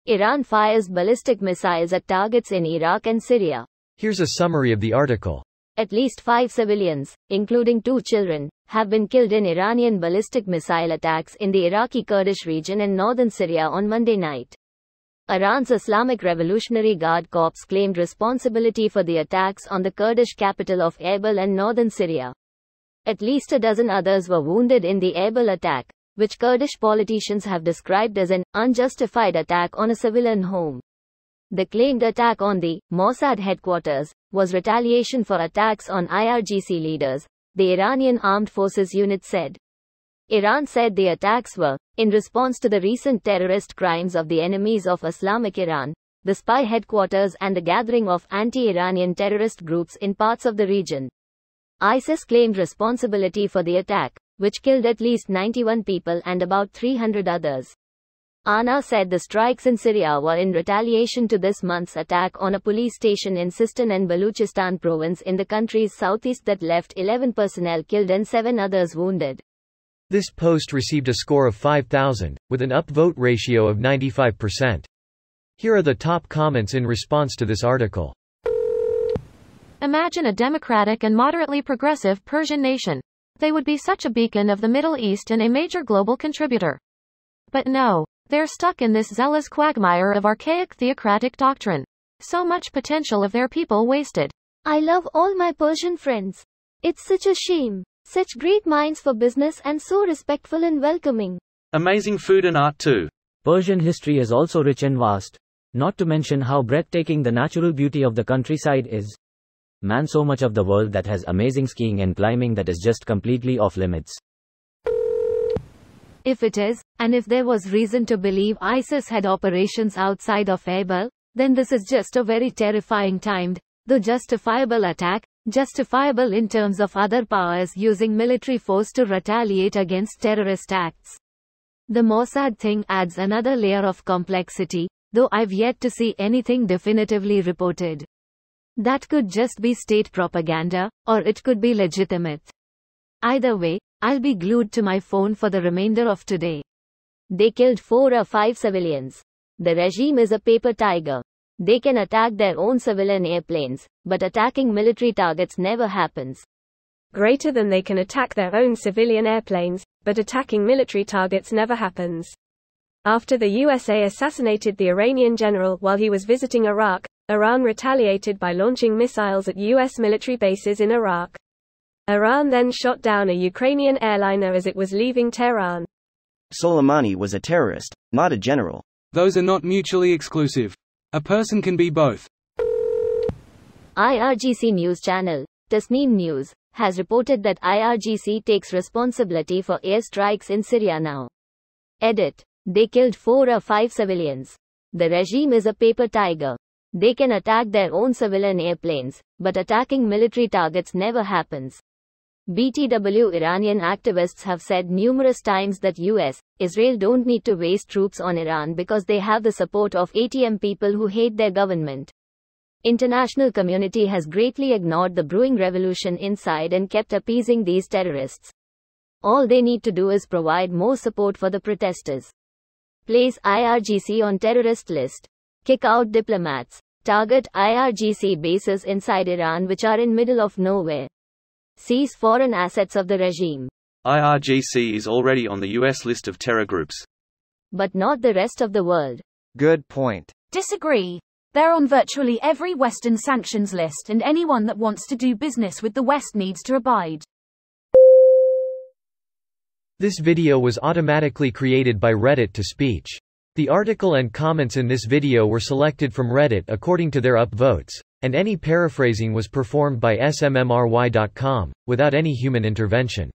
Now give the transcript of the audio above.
Iran fires ballistic missiles at targets in Iraq and Syria. Here's a summary of the article. At least 5 civilians, including 2 children, have been killed in Iranian ballistic missile attacks in the Iraqi Kurdish region and northern Syria on Monday night. Iran's Islamic Revolutionary Guard Corps claimed responsibility for the attacks on the Kurdish capital of Erbil and northern Syria. At least a dozen others were wounded in the Erbil attack, which Kurdish politicians have described as an unjustified attack on a civilian home. The claimed attack on the Mossad headquarters was retaliation for attacks on IRGC leaders, the Iranian Armed Forces unit said. Iran said the attacks were in response to the recent terrorist crimes of the enemies of Islamic Iran, the spy headquarters and the gathering of anti-Iranian terrorist groups in parts of the region. ISIS claimed responsibility for the attack, which killed at least 91 people and about 300 others. ANA said the strikes in Syria were in retaliation to this month's attack on a police station in Sistan and Baluchistan province in the country's southeast that left 11 personnel killed and 7 others wounded. This post received a score of 5,000, with an upvote ratio of 95%. Here are the top comments in response to this article. Imagine a democratic and moderately progressive Persian nation. They would be such a beacon of the Middle East and a major global contributor. But no, they're stuck in this zealous quagmire of archaic theocratic doctrine. So much potential of their people wasted. I love all my Persian friends. It's such a shame. Such great minds for business and so respectful and welcoming. Amazing food and art too. Persian history is also rich and vast. Not to mention how breathtaking the natural beauty of the countryside is. Man, so much of the world that has amazing skiing and climbing that is just completely off limits. If it is, and if there was reason to believe ISIS had operations outside of Erbil, then this is just a very terrifying timed, though justifiable attack, justifiable in terms of other powers using military force to retaliate against terrorist acts. The Mossad thing adds another layer of complexity, though I've yet to see anything definitively reported. That could just be state propaganda, or it could be legitimate. Either way, I'll be glued to my phone for the remainder of today. They killed 4 or 5 civilians. The regime is a paper tiger. They can attack their own civilian airplanes, but attacking military targets never happens. Greater than they can attack their own civilian airplanes, but attacking military targets never happens. After the USA assassinated the Iranian general while he was visiting Iraq, Iran retaliated by launching missiles at US military bases in Iraq. Iran then shot down a Ukrainian airliner as it was leaving Tehran. Soleimani was a terrorist, not a general. Those are not mutually exclusive. A person can be both. IRGC news channel, Tasneem News, has reported that IRGC takes responsibility for airstrikes in Syria now. Edit. They killed 4 or 5 civilians. The regime is a paper tiger. They can attack their own civilian airplanes, but attacking military targets never happens. BTW Iranian activists have said numerous times that US, Israel don't need to waste troops on Iran because they have the support of ATM people who hate their government. International community has greatly ignored the brewing revolution inside and kept appeasing these terrorists. All they need to do is provide more support for the protesters. Place IRGC on terrorist list. Kick out diplomats. Target IRGC bases inside Iran which are in middle of nowhere. Seize foreign assets of the regime. IRGC is already on the US list of terror groups. But not the rest of the world. Good point. Disagree. They're on virtually every Western sanctions list and anyone that wants to do business with the West needs to abide. This video was automatically created by Reddit to speech. The article and comments in this video were selected from Reddit according to their upvotes, and any paraphrasing was performed by smmry.com, without any human intervention.